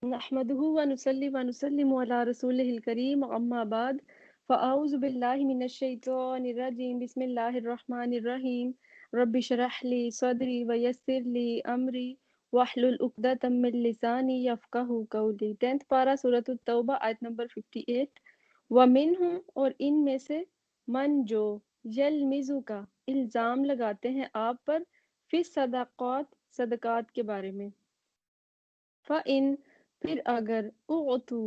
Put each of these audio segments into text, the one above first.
نحمده ونصلي ونسلم على رسوله الكريم أما بعد فأعوذ بالله من الشيطان الرجيم بسم الله الرحمن الرحيم رب اشرح لي صدري ويسر لي أمري واحلل عقدة من لساني يفقهوا قولي 10th پارہ سورۃ التوبہ آیت نمبر 58 ومنہم اور ان میں سے من جو یلمزو کا الزام لگاتے ہیں آپ پر فی صدقات صدقات کے بارے میں فَإِن پھر اگر اُعْطُو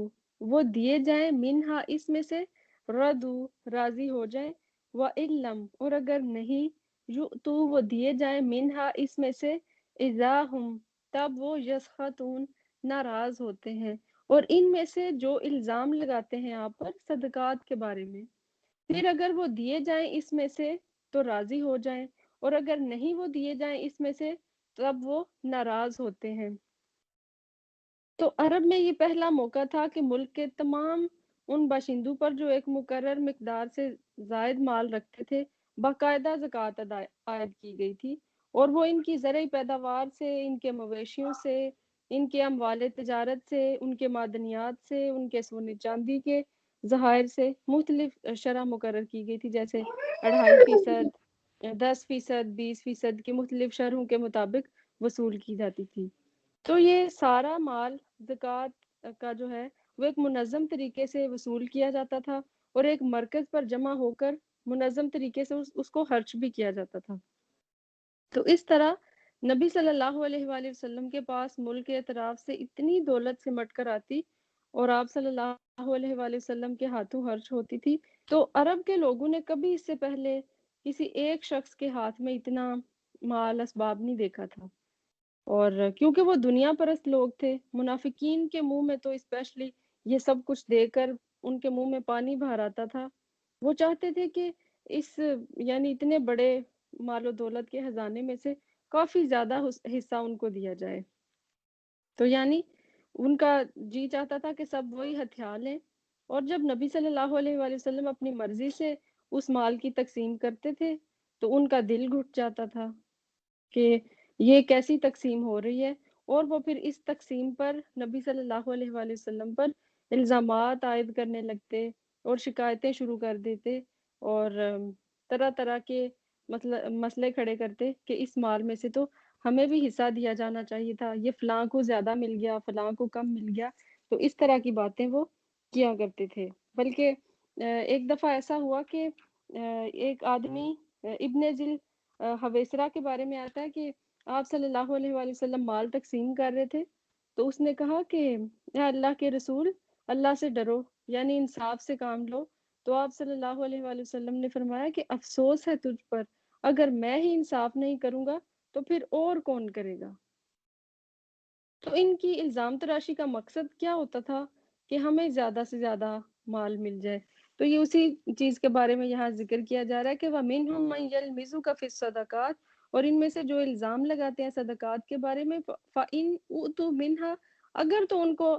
وہ دیے جائیں منہا اس میں سے ردو راضی ہو جائیں وَإِلَّمْ اور اگر نہیں یُؤْتُو وہ دیے جائیں منہا اس میں سے اِذَا ہُم تب وہ یسخطون ناراض ہوتے ہیں اور ان میں سے جو الزام لگاتے ہیں آپ پر صدقات کے بارے میں پھر اگر وہ دیے جائیں اس میں سے تو راضی ہو جائیں اور اگر نہیں وہ دیے جائیں اس میں سے تب وہ ناراض ہوتے ہیں تو عرب میں یہ پہلا موقع تھا کہ ملک کے تمام ان باشندوں پر جو ایک مقرر مقدار سے زائد مال رکھتے تھے باقاعدہ زکوٰۃ عائد کی گئی تھی اور وہ ان کی زرعی پیداوار سے ان کے مویشیوں سے ان کے اموال تجارت سے ان کے معدنیات سے ان کے سونے چاندی کے ذخائر سے مختلف شرح مقرر کی گئی تھی جیسے 2.5%، 10%، 20% کی مختلف شرحوں کے مطابق وصول کی جاتی تھی۔ تو یہ سارا مال زکوٰۃ کا جو ہے وہ ایک منظم طریقے سے وصول کیا جاتا تھا اور ایک مرکز پر جمع ہو کر منظم طریقے سے اس کو خرچ بھی کیا جاتا تھا۔ تو اس طرح نبی صلی اللہ علیہ وآلہ وسلم کے پاس ملک کے اطراف سے اتنی دولت سمٹ کر آتی اور آپ صلی اللہ علیہ وآلہ وسلم کے ہاتھوں خرچ ہوتی تھی تو عرب کے لوگوں نے کبھی اس سے پہلے کسی ایک شخص کے ہاتھ میں اتنا مال اسباب نہیں دیکھا تھا، اور کیونکہ وہ دنیا پرست لوگ تھے، منافقین کے منہ میں تو اسپیشلی یہ سب کچھ دے کر ان کے منہ میں پانی باہر آتا تھا۔ وہ چاہتے تھے کہ اس یعنی اتنے بڑے مال و دولت کے خزانے میں سے کافی زیادہ حصہ ان کو دیا جائے، تو یعنی ان کا جی چاہتا تھا کہ سب وہی ہتھیار لیں، اور جب نبی صلی اللہ علیہ وآلہ وسلم اپنی مرضی سے اس مال کی تقسیم کرتے تھے تو ان کا دل گھٹ جاتا تھا کہ یہ کیسی تقسیم ہو رہی ہے، اور وہ پھر اس تقسیم پر نبی صلی اللہ علیہ وآلہ وسلم پر الزامات عائد کرنے لگتے اور شکایتیں شروع کر دیتے اور طرح طرح کے مسئلے کھڑے کرتے کہ اس مال میں سے تو ہمیں بھی حصہ دیا جانا چاہیے تھا، یہ فلاں کو زیادہ مل گیا، فلاں کو کم مل گیا، تو اس طرح کی باتیں وہ کیا کرتے تھے۔ بلکہ ایک دفعہ ایسا ہوا کہ ایک آدمی ابن ذل حویسرہ کے بارے میں آتا ہے کہ آپ صلی اللہ علیہ وآلہ وسلم مال تقسیم کر رہے تھے تو اس نے کہا کہ اے اللہ کے رسول، اللہ سے ڈرو، یعنی انصاف سے کام لو۔ تو آپ صلی اللہ علیہ وآلہ وسلم نے فرمایا کہ افسوس ہے تجھ پر، اگر میں ہی انصاف نہیں کروں گا تو پھر اور کون کرے گا۔ تو ان کی الزام تراشی کا مقصد کیا ہوتا تھا کہ ہمیں زیادہ سے زیادہ مال مل جائے۔ تو یہ اسی چیز کے بارے میں یہاں ذکر کیا جا رہا ہے کہ وَمِنْهُمْ مَنْ يَلْمِزُكَ فِي الصَّدَقَاتِ، اور ان میں سے جو الزام لگاتے ہیں صدقات کے بارے میں فَإِنْ أُوتُوا مِنْهَا، اگر تو ان کو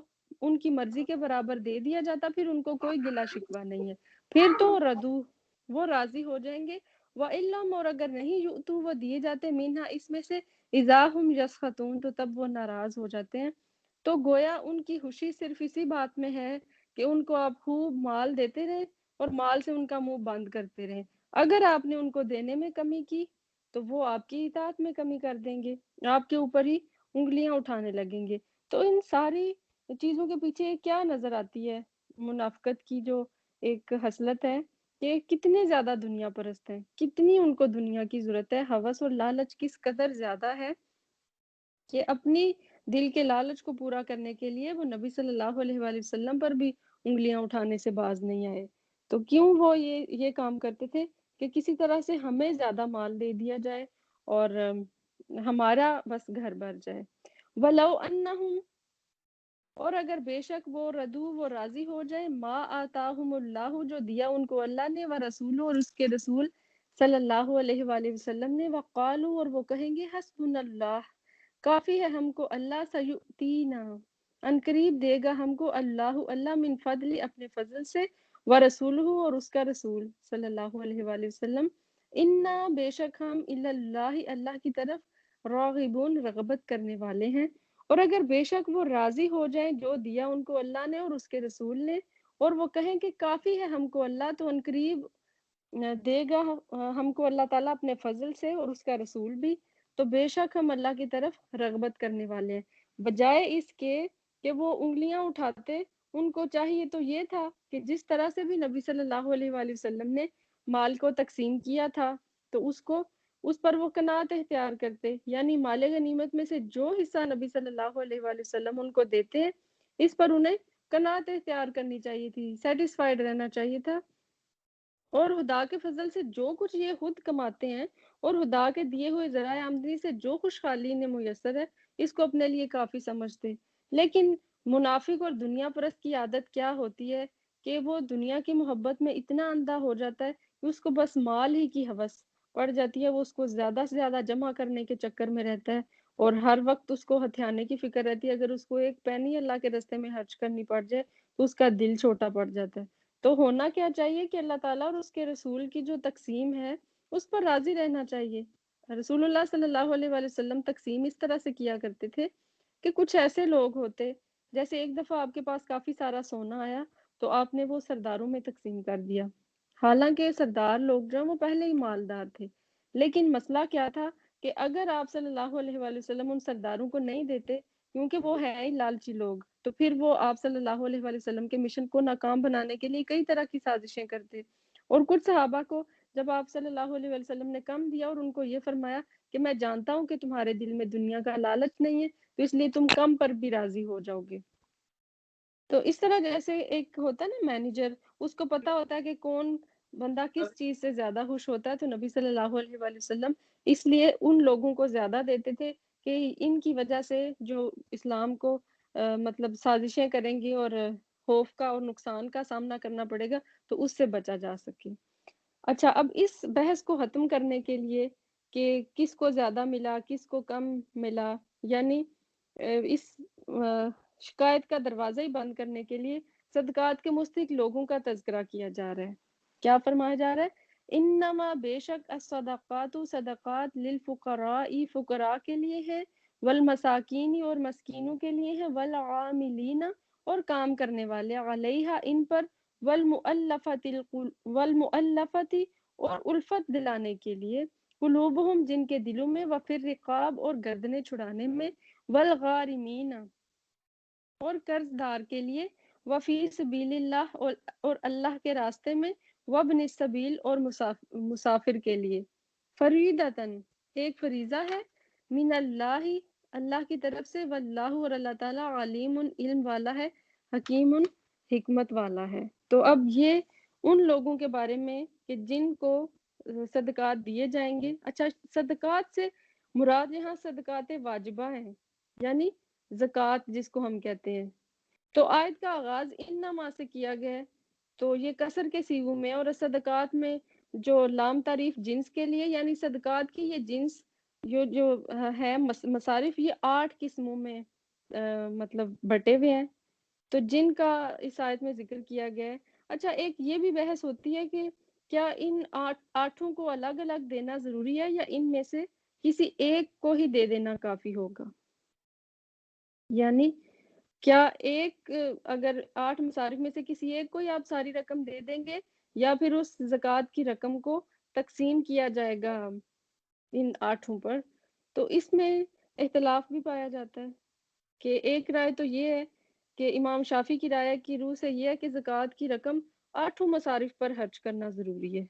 ان کی مرضی کے برابر دے دیا جاتا پھر ان کو کوئی گلا شکوہ نہیں ہے، پھر تو ردو وہ راضی ہو جائیں گے، وَإِلَّمْ اور اگر نہیں یؤتوا وہ دیے جاتے مِنْهَا اس میں سے اذا ہم یسخطون تو تب وہ ناراض ہو جاتے ہیں۔ تو گویا ان کی خوشی صرف اسی بات میں ہے کہ ان کو آپ خوب مال دیتے رہیں اور مال سے ان کا منہ بند کرتے رہیں، اگر آپ نے ان کو دینے میں کمی کی تو وہ آپ کی اطاعت میں کمی کر دیں گے، آپ کے اوپر ہی انگلیاں اٹھانے لگیں گے۔ تو ان ساری چیزوں کے پیچھے کیا نظر آتی ہے؟ منافقت کی جو ایک خصلت ہے کہ کتنے زیادہ دنیا پرست ہیں، کتنی ان کو دنیا کی ضرورت ہے، ہوس اور لالچ کس قدر زیادہ ہے کہ اپنی دل کے لالچ کو پورا کرنے کے لیے وہ نبی صلی اللہ علیہ وآلہ وسلم پر بھی انگلیاں اٹھانے سے باز نہیں آئے۔ تو کیوں وہ یہ کام کرتے تھے کہ کسی طرح سے ہمیں زیادہ مال دے دیا جائے اور ہمارا بس گھر بھر جائے۔ وَلَوْ أَنَّهُمْ اور اگر بے شک وہ ردو وہ راضی ہو جائے ما آتاہم اللہ جو دیا ان کو اللہ نے ورسول اور اس کے رسول صلی اللہ علیہ وآلہ وسلم نے، وقالو اور وہ کہیں گے حسبنا اللہ کافی ہے ہم کو اللہ، سیؤتینا ان قریب دے گا ہم کو اللہ اللہ من فضل اپنے فضل سے، ورسولہ اور اس کا رسول صلی اللہ علیہ وآلہ وسلم، انا بے شک ہم اللہ اللہ کی طرف راغبون رغبت کرنے والے ہیں، اور اگر بے شک وہ راضی ہو جائیں جو دیا ان کو اللہ نے اور اس کے رسول نے، اور وہ کہیں کہ کافی ہے ہم کو اللہ، تو ان قریب دے گا ہم کو اللہ تعالیٰ اپنے فضل سے اور اس کا رسول بھی، تو بے شک ہم اللہ کی طرف رغبت کرنے والے ہیں، بجائے اس کے کہ وہ انگلیاں اٹھاتے۔ ان کو چاہیے تو یہ تھا کہ جس طرح سے بھی نبی صلی اللہ علیہ وآلہ وسلم نے مال کو تقسیم کیا تھا، تو اس پر وہ قناعت اختیار کرتے، یعنی مال غنیمت میں سے جو حصہ نبی صلی اللہ علیہ وآلہ وسلم ان کو دیتے ہیں، اس پر انہیں قناعت اختیار کرنی چاہیے تھی، سیٹسفائیڈ رہنا چاہیے تھا۔ اور خدا کے فضل سے جو کچھ یہ خود کماتے ہیں اور خدا کے دیے ہوئے ذرائع آمدنی سے جو خوشحالی انہیں میسر ہے، اس کو اپنے لیے کافی سمجھتے۔ لیکن منافق اور دنیا پرست کی عادت کیا ہوتی ہے کہ وہ دنیا کی محبت میں اتنا اندھا ہو جاتا ہے کہ اس کو بس مال ہی کی ہوس پڑ جاتی ہے، وہ اس کو زیادہ سے زیادہ جمع کرنے کے چکر میں رہتا ہے، اور ہر وقت اس کو ہتھیانے کی فکر رہتی ہے۔ اگر اس کو ایک پینی اللہ کے راستے میں خرچ کرنی پڑ جائے تو اس کا دل چھوٹا پڑ جاتا ہے۔ تو ہونا کیا چاہیے کہ اللہ تعالیٰ اور اس کے رسول کی جو تقسیم ہے اس پر راضی رہنا چاہیے۔ رسول اللہ صلی اللہ علیہ وآلہ وسلم تقسیم اس طرح سے کیا کرتے تھے کہ کچھ ایسے لوگ ہوتے، جیسے ایک دفعہ آپ کے پاس کافی سارا سونا آیا تو آپ نے وہ سرداروں میں تقسیم کر دیا، حالانکہ سردار لوگ جو ہیں وہ پہلے ہی مالدار تھے، لیکن مسئلہ کیا تھا کہ اگر آپ صلی اللہ علیہ وآلہ وسلم ان سرداروں کو نہیں دیتے، کیونکہ وہ ہیں ہی لالچی لوگ، تو پھر وہ آپ صلی اللہ علیہ وآلہ وسلم کے مشن کو ناکام بنانے کے لیے کئی طرح کی سازشیں کرتے۔ اور کچھ صحابہ کو جب آپ صلی اللہ علیہ وآلہ وسلم نے کم دیا اور ان کو یہ فرمایا کہ میں جانتا ہوں کہ تمہارے دل میں دنیا کا لالچ نہیں ہے، تو اس لیے تم کم پر بھی راضی ہو جاؤ گے۔ تو اس طرح جیسے ایک ہوتا ہے نا مینیجر، اس کو پتا ہوتا ہے کہ کون بندہ کس چیز سے زیادہ خوش ہوتا ہے، تو نبی صلی اللہ علیہ وآلہ وسلم اس لیے ان لوگوں کو زیادہ دیتے تھے کہ ان کی وجہ سے جو اسلام کو مطلب سازشیں کریں گی اور خوف کا اور نقصان کا سامنا کرنا پڑے گا، تو اس سے بچا جا سکے۔ اچھا، اب اس بحث کو ختم کرنے کے لیے کہ کس کو زیادہ ملا کس کو کم ملا، یعنی اس شکایت کا دروازہ ہی بند کرنے کے لیے صدقات کے مستحق لوگوں کا تذکرہ کیا جا رہا ہے۔ کیا فرمایا جا رہا ہے؟ انما بے شک الصدقات صدقات للفقراء فقراء کے لیے ہے، والمساکین اور مسکینوں کے لیے ہے، والعاملین اور کام کرنے والے، علیہا ان پر، والمؤلفت اور الفت دلانے کے لیے، قلوبہم جن کے دلوں میں، وفر رقاب اور گردنیں چھڑانے میں، والغارمین اور قرض دار کے لیے، وفی سبیل اللہ اور اللہ کے راستے میں، وابن السبیل اور مسافر کے لیے، فریدتن ایک فریضہ ہے، من اللہ اللہ کی طرف سے، واللہ اور اللہ تعالیٰ علیم علم والا ہے، حکیم حکمت والا ہے۔ تو اب یہ ان لوگوں کے بارے میں کہ جن کو صدقات دیے جائیں گے۔ اچھا، صدقات سے مراد یہاں صدقات واجبہ ہیں، یعنی زکوٰۃ جس کو ہم کہتے ہیں۔ تو آیت کا آغاز انما سے کیا گیا ہے، تو یہ کسر کے سیغوں میں، اور صدقات میں جو لام تعریف جنس کے لیے، یعنی صدقات کی یہ جنس جو ہے مصارف، یہ 8 قسموں میں مطلب بٹے ہوئے ہیں، تو جن کا اس آیت میں ذکر کیا گیا ہے۔ اچھا، ایک یہ بھی بحث ہوتی ہے کہ کیا ان آٹھوں کو الگ الگ دینا ضروری ہے، یا ان میں سے کسی ایک کو ہی دے دینا کافی ہوگا؟ یعنی کیا ایک اگر 8 مصارف میں سے کسی ایک کو ہی آپ ساری رقم دے دیں گے، یا پھر اس زکوٰۃ کی رقم کو تقسیم کیا جائے گا ان 8 پر؟ تو اس میں اختلاف بھی پایا جاتا ہے کہ ایک رائے تو یہ ہے کہ امام شافعی کی رائے کی روح سے یہ ہے کہ زکوٰۃ کی رقم 8 مصارف پر خرچ کرنا ضروری ہے،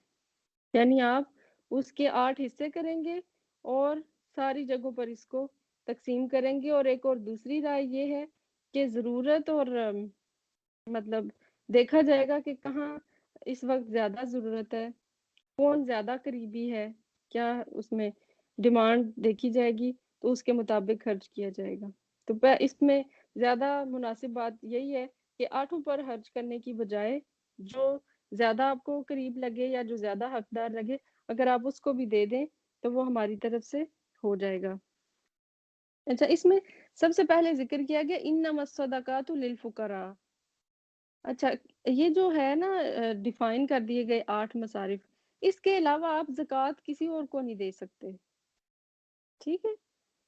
یعنی آپ اس کے 8 حصے کریں گے اور ساری جگہوں پر اس کو تقسیم کریں گے۔ اور ایک اور دوسری رائے یہ ہے کہ ضرورت اور مطلب دیکھا جائے گا کہ کہاں اس وقت زیادہ ضرورت ہے، کون زیادہ قریبی ہے، کیا اس میں ڈیمانڈ دیکھی جائے گی، تو اس کے مطابق خرچ کیا جائے گا۔ تو اس میں زیادہ مناسب بات یہی ہے کہ 8 پر خرچ کرنے کی بجائے جو زیادہ آپ کو قریب لگے یا جو زیادہ حقدار لگے، اگر آپ اس کو بھی دے دیں تو وہ ہماری طرف سے ہو جائے گا۔ اچھا، اس میں سب سے پہلے ذکر کیا گیا انما الصدقات للفقراء۔ اچھا، یہ جو ہے نا ڈیفائن کر دیے گئے 8 مصارف، اس کے علاوہ آپ زکوٰۃ کسی اور کو نہیں دے سکتے، ٹھیک ہے؟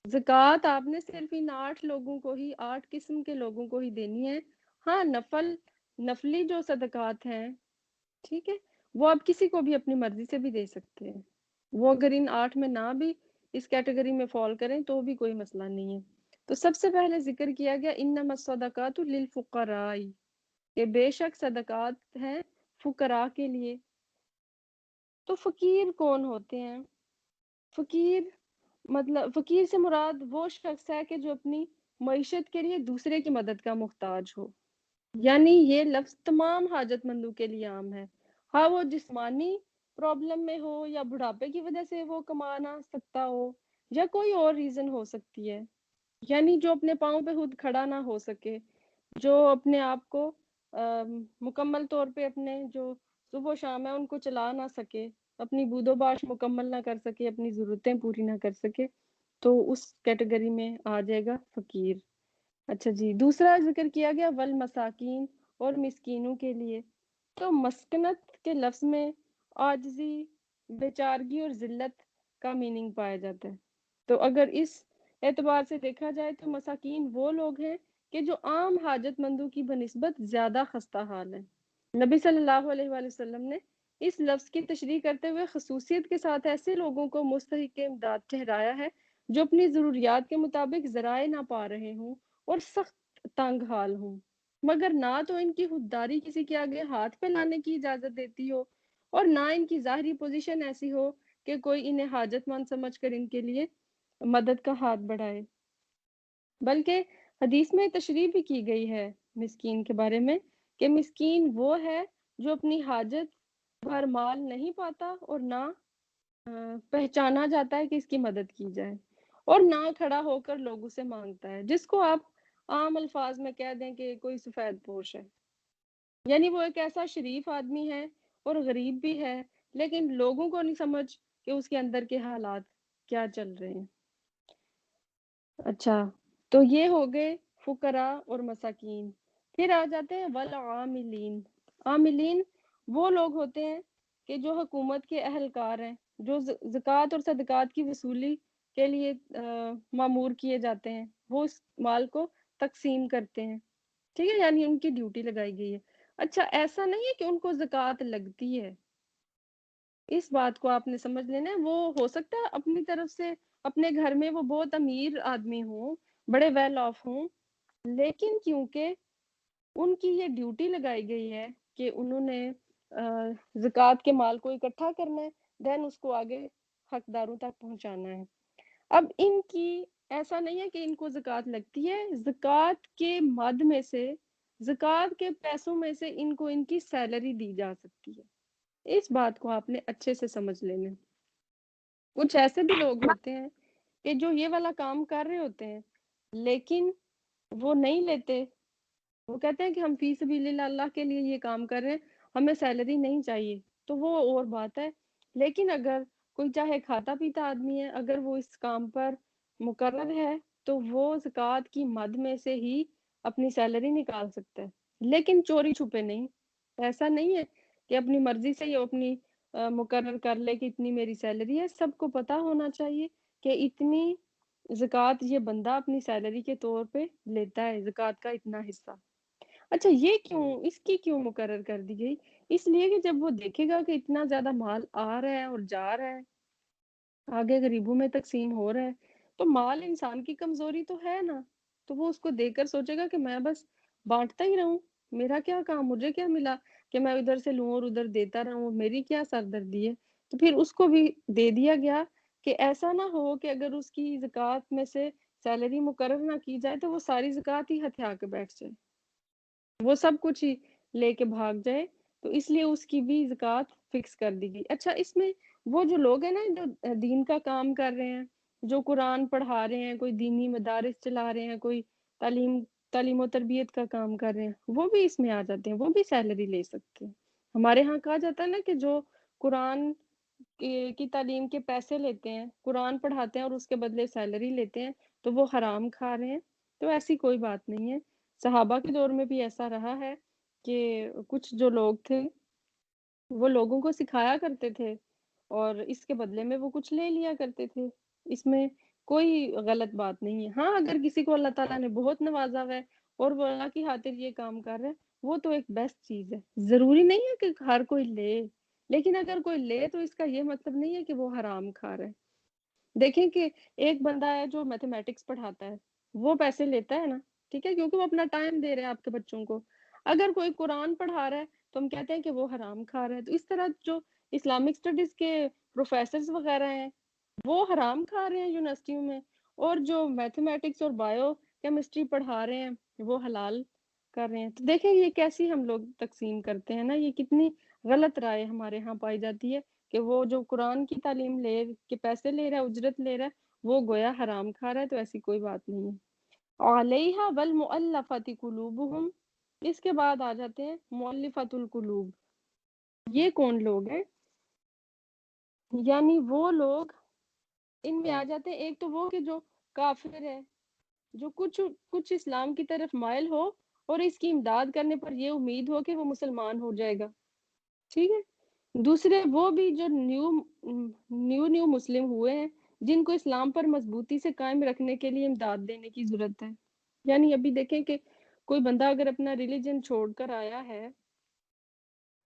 زکوٰۃ آپ نے صرف ان 8 لوگوں کو ہی، 8 قسم کے لوگوں کو ہی دینی ہے۔ ہاں نفلی جو صدقات ہیں، ٹھیک ہے، وہ آپ کسی کو بھی اپنی مرضی سے بھی دے سکتے ہیں، وہ اگر ان 8 میں نہ بھی اس کیٹیگری میں فال کریں تو بھی کوئی مسئلہ نہیں ہے۔ تو سب سے پہلے ذکر کیا گیا انما الصدقات للفقراء، کہ بے شک صدقات ہیں فقراء کے لیے۔ تو فقیر کون ہوتے ہیں؟ فقیر مطلب فقیر سے مراد وہ شخص ہے کہ جو اپنی معیشت کے لیے دوسرے کی مدد کا محتاج ہو، یعنی یہ لفظ تمام حاجت مندوں کے لیے عام ہے، ہاں وہ جسمانی پرابلم میں ہو یا بڑھاپے کی وجہ سے وہ کما نہ سکتا ہو یا کوئی اور ریزن ہو سکتی ہے، یعنی جو اپنے پاؤں پہ خود کھڑا نہ ہو سکے، جو اپنے آپ کو مکمل طور پہ اپنے جو صبح و شام ہے ان کو چلا نہ سکے، اپنی بود و باش مکمل نہ کر سکے، اپنی ضرورتیں پوری نہ کر سکے، تو اس کیٹیگری میں آ جائے گا فقیر۔ اچھا جی، دوسرا ذکر کیا گیا والمساکین، اور مسکینوں کے لیے۔ تو مسکنت کے لفظ میں عاجزی، بیچارگی اور ذلت کا میننگ پایا جاتا ہے۔ تو اگر اس اعتبار سے دیکھا جائے تو مساکین وہ لوگ ہیں کہ جو عام حاجت مندوں کی بنسبت زیادہ خستہ حال ہیں۔ نبی صلی اللہ علیہ وآلہ وسلم نے اس لفظ کی تشریح کرتے ہوئے خصوصیت کے ساتھ ایسے لوگوں کو مستحق امداد ٹھہرایا ہے جو اپنی ضروریات کے مطابق ذرائع نہ پا رہے ہوں اور سخت تنگ حال ہوں، مگر نہ تو ان کی خودداری کسی کے آگے ہاتھ پھیلانے کی اجازت دیتی ہو اور نہ ان کی ظاہری پوزیشن ایسی ہو کہ کوئی انہیں حاجت مند سمجھ کر ان کے لیے مدد کا ہاتھ بڑھائے، بلکہ حدیث میں تشریح بھی کی گئی ہے مسکین کے بارے میں کہ مسکین وہ ہے جو اپنی حاجت بھر مال نہیں پاتا اور نہ پہچانا جاتا ہے کہ اس کی مدد کی جائے، اور نہ کھڑا ہو کر لوگوں سے مانگتا ہے، جس کو آپ عام الفاظ میں کہہ دیں کہ کوئی سفید پوش ہے، یعنی وہ ایک ایسا شریف آدمی ہے اور غریب بھی ہے، لیکن لوگوں کو نہیں سمجھ کہ اس کے اندر کے حالات کیا چل رہے ہیں۔ اچھا، تو یہ ہو گئے فقراء اور مساکین۔ پھر آ جاتے ہیں والعاملین۔ عاملین وہ لوگ ہوتے ہیں کہ جو حکومت کے اہلکار ہیں، جو زکوٰۃ اور صدقات کی وصولی کے لیے مامور کیے جاتے ہیں، وہ اس مال کو تقسیم کرتے ہیں، ٹھیک ہے، یعنی ان کی ڈیوٹی لگائی گئی ہے۔ اچھا، ایسا نہیں ہے کہ ان کو زکوٰۃ لگتی ہے، اس بات کو آپ نے سمجھ لینا ہے۔ وہ ہو سکتا ہے اپنی طرف سے اپنے گھر میں وہ بہت امیر آدمی ہوں، بڑے ویل آف ہوں، لیکن کیونکہ ان کی یہ ڈیوٹی لگائی گئی ہے کہ انہوں نے زکوٰۃ کے مال کو اکٹھا کرنا ہے، دین اس کو آگے حقداروں تک پہنچانا ہے۔ اب ان کی ایسا نہیں ہے کہ ان کو زکوٰۃ لگتی ہے، زکوٰۃ کے مد میں سے، زکوٰۃ کے پیسوں میں سے ان کو ان کی سیلری دی جا سکتی ہے، اس بات کو آپ نے اچھے سے سمجھ لینا۔ کچھ ایسے بھی لوگ ہوتے ہیں کہ جو یہ والا کام کر رہے ہوتے ہیں لیکن وہ نہیں لیتے، وہ کہتے ہیں کہ ہم فی سبیل اللہ کے لیے یہ کام کر رہے ہیں، ہمیں سیلری نہیں چاہیے، تو وہ اور بات ہے۔ لیکن اگر کوئی چاہے کھاتا پیتا آدمی ہے، اگر وہ اس کام پر مقرر ہے تو وہ زکوٰۃ کی مد میں سے ہی اپنی سیلری نکال سکتا ہے، لیکن چوری چھپے نہیں۔ ایسا نہیں ہے کہ اپنی مرضی سے یہ اپنی مقرر کر لے کہ اتنی میری سیلری ہے، سب کو پتہ ہونا چاہیے کہ اتنی زکوٰۃ یہ بندہ اپنی سیلری کے طور پہ لیتا ہے، زکوٰۃ کا اتنا حصہ۔ اچھا، یہ کیوں، اس کی کیوں مقرر کر دی گئی؟ اس لیے کہ جب وہ دیکھے گا کہ اتنا زیادہ مال آ رہا ہے اور جا رہا ہے، آگے غریبوں میں تقسیم ہو رہا ہے، تو مال انسان کی کمزوری تو ہے نا، تو وہ اس کو دیکھ کر سوچے گا کہ میں بس بانٹتا ہی رہوں، میرا کیا کام، مجھے کیا ملا کہ میں ادھر سے لوں اور ادھر دیتا رہوں، میری کیا سردردی ہے۔ تو پھر اس کو بھی دے دیا گیا کہ ایسا نہ ہو کہ اگر اس کی زکوٰۃ میں سے سیلری مقرر نہ کی جائے تو وہ ساری زکوٰۃ ہی ہتھیا کے بیٹھ جائے، وہ سب کچھ ہی لے کے بھاگ جائے، تو اس لیے اس کی بھی زکوٰۃ فکس کر دی گئی۔ اچھا، اس میں وہ جو لوگ ہیں نا جو دین کا کام کر رہے ہیں، جو قرآن پڑھا رہے ہیں، کوئی دینی مدارس چلا رہے ہیں، کوئی تعلیم و تربیت کا کام کر رہے ہیں، وہ بھی اس میں آ جاتے ہیں، وہ بھی سیلری لے سکتے ہیں۔ ہمارے ہاں کہا جاتا ہے نا کہ جو قرآن کی تعلیم کے پیسے لیتے ہیں، قرآن پڑھاتے ہیں اور اس کے بدلے سیلری لیتے ہیں، تو وہ حرام کھا رہے ہیں۔ تو ایسی کوئی بات نہیں ہے، صحابہ کے دور میں بھی ایسا رہا ہے کہ کچھ جو لوگ تھے وہ لوگوں کو سکھایا کرتے تھے اور اس کے بدلے میں وہ کچھ لے لیا کرتے تھے، اس میں کوئی غلط بات نہیں ہے. ہاں اگر کسی کو اللہ تعالیٰ نے بہت نوازا ہوا ہے اور وہ اللہ کی خاطر یہ کام کر رہا ہے، وہ تو ایک بیسٹ چیز ہے. ضروری نہیں ہے کہ ہر کوئی لے، لیکن اگر کوئی لے تو اس کا یہ مطلب نہیں ہے کہ وہ حرام کھا رہا ہے. دیکھیں کہ ایک بندہ ہے جو میتھمیٹکس پڑھاتا ہے، وہ پیسے لیتا ہے نا، ٹھیک ہے، کیونکہ وہ اپنا ٹائم دے رہے ہیں آپ کے بچوں کو. اگر کوئی قرآن پڑھا رہا ہے تو ہم کہتے ہیں کہ وہ حرام کھا رہا ہے. تو اس طرح جو اسلامک اسٹڈیز کے پروفیسرز وغیرہ ہیں وہ حرام کھا رہے ہیں یونیورسٹیوں میں، اور جو میتھمیٹکس اور بایو کیمسٹری پڑھا رہے ہیں وہ حلال کر رہے ہیں. تو دیکھیں یہ کیسی ہم لوگ تقسیم کرتے ہیں نا، یہ کتنی غلط رائے ہمارے ہاں پائی جاتی ہے کہ وہ جو قرآن کی تعلیم لے کے پیسے لے رہا ہے، اجرت لے رہا ہے، وہ گویا حرام کھا رہا ہے. تو ایسی کوئی بات نہیں ہے. علیہا والمؤلفۃ قلوبہم، اس کے بعد آ جاتے ہیں مؤلفۃ القلوب. یہ کون لوگ ہیں؟ یعنی وہ لوگ ان میں آ جاتے ہیں. ایک تو وہ کہ جو کافر ہے، جو کچھ اسلام کی طرف مائل ہو اور اس کی امداد کرنے پر یہ امید ہو کہ وہ مسلمان ہو جائے گا، ٹھیک ہے. دوسرے وہ بھی جو نیو مسلم ہوئے ہیں، جن کو اسلام پر مضبوطی سے قائم رکھنے کے لیے امداد دینے کی ضرورت ہے. یعنی ابھی دیکھیں کہ کوئی بندہ اگر اپنا ریلیجن چھوڑ کر آیا ہے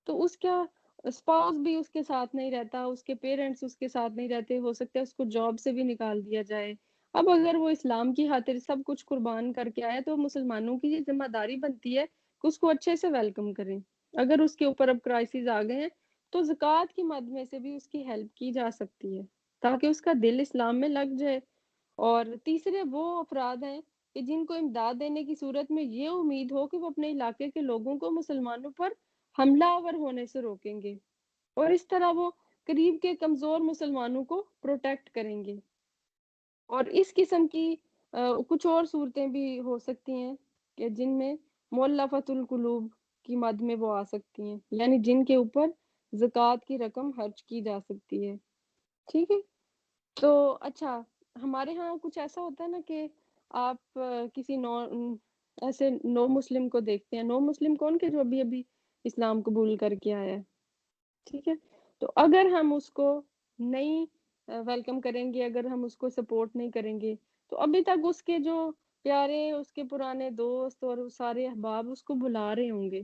تو اس کا اسپاؤس بھی اس کے ساتھ نہیں رہتا، اس کے پیرنٹس اس کے ساتھ نہیں رہتے، ہو سکتا ہے اس کو جاب سے بھی نکال دیا جائے. اب اگر وہ اسلام کی خاطر سب کچھ قربان کر کے آیا تو مسلمانوں کی یہ ذمہ داری بنتی ہے کہ اس کو اچھے سے ویلکم کریں. اگر اس کے اوپر اب کرائسس آ گئے ہیں تو زکوٰۃ کی مد میں سے بھی اس کی ہیلپ کی جا سکتی ہے تاکہ اس کا دل اسلام میں لگ جائے. اور تیسرے وہ افراد ہیں کہ جن کو امداد دینے کی صورت میں یہ امید ہو کہ وہ اپنے علاقے کے لوگوں کو مسلمانوں پر حملہ آور ہونے سے روکیں گے، اور اس طرح وہ قریب کے کمزور مسلمانوں کو پروٹیکٹ کریں گے. اور اس قسم کی کچھ اور صورتیں بھی ہو سکتی ہیں کہ جن میں مؤلفۃ القلوب کی مد میں وہ آ سکتی ہیں، یعنی جن کے اوپر زکوٰۃ کی رقم خرچ کی جا سکتی ہے. ٹھیک ہے. تو اچھا ہمارے ہاں کچھ ایسا ہوتا ہے نا کہ آپ کسی ایسے نو مسلم کو دیکھتے ہیں. نو مسلم کون؟ کے جو ابھی ابھی اسلام قبول کر کے آیا ہے، ٹھیک ہے. تو اگر ہم اس کو نہیں ویلکم کریں گے، اگر ہم اس کو سپورٹ نہیں کریں گے، تو ابھی تک اس کے جو پیارے، اس کے پرانے دوست اور سارے احباب اس کو بلا رہے ہوں گے.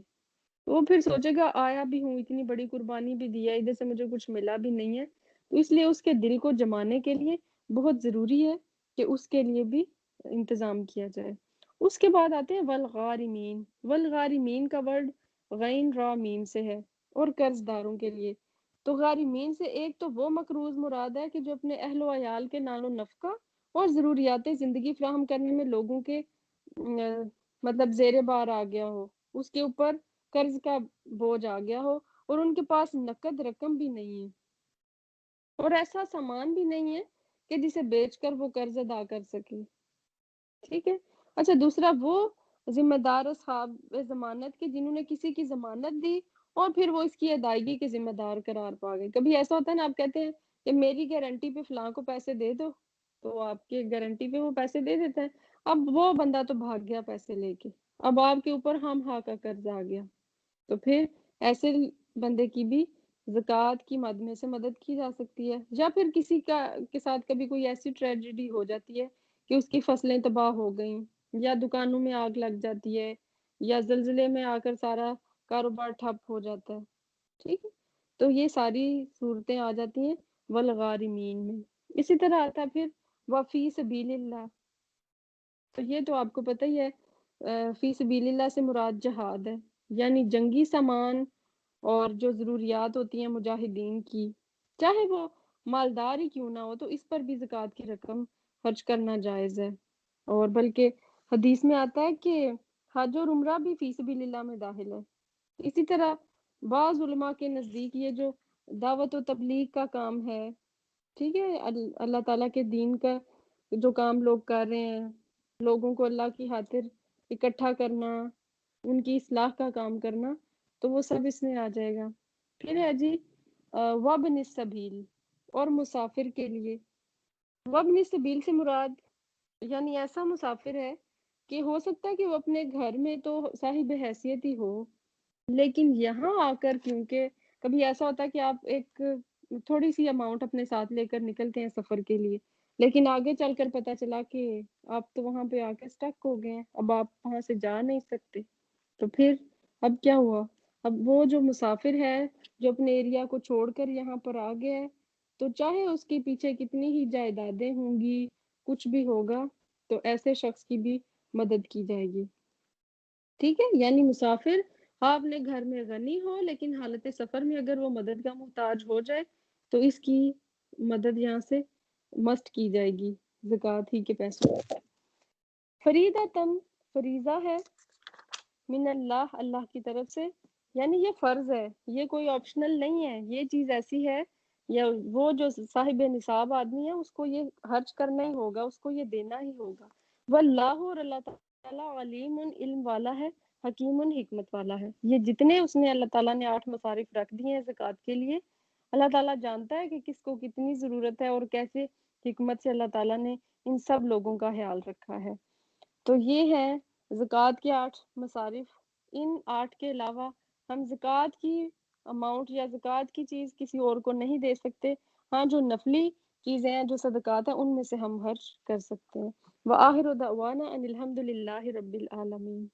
وہ پھر سوچے گا آیا بھی ہوں، اتنی بڑی قربانی بھی دی ہے، ادھر سے مجھے کچھ ملا بھی نہیں ہے. تو اس لیے اس کے دل کو جمانے کے لیے بہت ضروری ہے کہ اس کے لیے بھی انتظام کیا جائے. اس کے بعد آتے ہیں والغارمین. والغارمین کا ورڈ غین را میم سے ہے، اور قرض داروں کے لیے. تو غارمین سے ایک تو وہ مقروض مراد ہے کہ جو اپنے اہل و عیال کے نان و نفقہ اور ضروریات زندگی فراہم کرنے میں لوگوں کے مطلب زیر بار آ گیا ہو، اس کے اوپر قرض کا بوجھ آ گیا ہو اور ان کے پاس نقد رقم بھی نہیں ہے اور ایسا سامان بھی نہیں ہے کہ جسے بیچ کر وہ قرض ادا کر سکے. ٹھیک ہے. اچھا دوسرا وہ ذمہ دار اصحاب ضمانت کے جنہوں نے کسی کی ضمانت دی اور پھر وہ اس کی ادائیگی کے ذمہ دار قرار پا گئے. کبھی ایسا ہوتا ہے نا، آپ کہتے ہیں کہ میری گارنٹی پہ فلاں کو پیسے دے دو، تو آپ کے گارنٹی پہ وہ پیسے دے دیتا ہے. اب وہ بندہ تو بھاگ گیا پیسے لے کے، اب آپ کے اوپر ہم ہاں کا قرض آ گیا. تو پھر ایسے بندے کی بھی زکوٰۃ کی مد میں سے مدد کی جا سکتی ہے. یا پھر کسی کے ساتھ کبھی کوئی ایسی ٹریجڈی ہو جاتی ہے کہ اس کی فصلیں تباہ ہو گئیں، یا دکانوں میں آگ لگ جاتی ہے، یا زلزلے میں آ کر سارا کاروبار ٹھپ ہو جاتا ہے. ٹھیک ہے. تو یہ ساری صورتیں آ جاتی ہیں والغارمین میں. اسی طرح آتا ہے پھر وفی سبیل اللہ. تو یہ تو آپ کو پتہ ہی ہے، فی سبیل اللہ سے مراد جہاد ہے، یعنی جنگی سامان اور جو ضروریات ہوتی ہیں مجاہدین کی، چاہے وہ مالدار ہی کیوں نہ ہو، تو اس پر بھی زکوٰۃ کی رقم خرچ کرنا جائز ہے. اور بلکہ حدیث میں آتا ہے کہ حج اور عمرہ بھی فی سبیل اللہ میں داخل ہے. اسی طرح بعض علماء کے نزدیک یہ جو دعوت و تبلیغ کا کام ہے، ٹھیک ہے، اللہ تعالیٰ کے دین کا جو کام لوگ کر رہے ہیں، لوگوں کو اللہ کی خاطر اکٹھا کرنا، ان کی اصلاح کا کام کرنا، تو وہ سب اس میں آ جائے گا. پھر ہے جی وابن السبیل، اور مسافر کے لیے. وابن السبیل سے مراد یعنی ایسا مسافر ہے کہ ہو سکتا ہے کہ وہ اپنے گھر میں تو صاحب حیثیت ہی ہو، لیکن یہاں آ کر کیونکہ کبھی ایسا ہوتا ہے کہ آپ ایک تھوڑی سی اماؤنٹ اپنے ساتھ لے کر نکلتے ہیں سفر کے لیے، لیکن آگے چل کر پتہ چلا کہ آپ تو وہاں پہ آ کے اسٹک ہو گئے ہیں، اب آپ وہاں سے جا نہیں سکتے، تو پھر اب کیا ہوا؟ اب وہ جو مسافر ہے جو اپنے ایریا کو چھوڑ کر یہاں پر آ گیا ہے، تو چاہے اس کے پیچھے کتنی ہی جائیدادیں ہوں گی، کچھ بھی ہوگا، تو ایسے شخص کی بھی مدد کی جائے گی، ٹھیک ہے؟ یعنی مسافر آپ نے گھر میں غنی ہو لیکن حالت سفر میں اگر وہ مدد کا محتاج ہو جائے تو اس کی مدد یہاں سے مست کی جائے گی زکوٰۃ ہی کے پیسوں سے۔ فریدہ تن فریضہ ہے، من اللہ اللہ کی طرف سے، یعنی یہ فرض ہے، یہ کوئی آپشنل نہیں ہے، یہ چیز ایسی ہے یا وہ جو صاحب نصاب آدمی ہے اس کو یہ خرچ کرنا ہی ہوگا، اس کو یہ دینا ہی ہوگا۔ واللہ اور اللہ تعالیٰ علیم علم والا ہے، حکیم حکمت والا ہے۔ یہ جتنے اس نے اللہ تعالیٰ نے 8 مصارف رکھ دیے ہیں زکوٰۃ کے لیے، اللہ تعالیٰ جانتا ہے کہ کس کو کتنی ضرورت ہے اور کیسے حکمت سے اللہ تعالیٰ نے ان سب لوگوں کا خیال رکھا ہے۔ تو یہ ہے زکوٰۃ کے 8 مصارف۔ ان 8 کے علاوہ ہم زکوٰۃ کی اماؤنٹ یا زکوٰۃ کی چیز کسی اور کو نہیں دے سکتے، ہاں جو نفلی چیزیں ہیں جو صدقات ہیں ان میں سے ہم خرچ کر سکتے ہیں۔ وآخر دعوانا ان الحمد للہ رب العالمین۔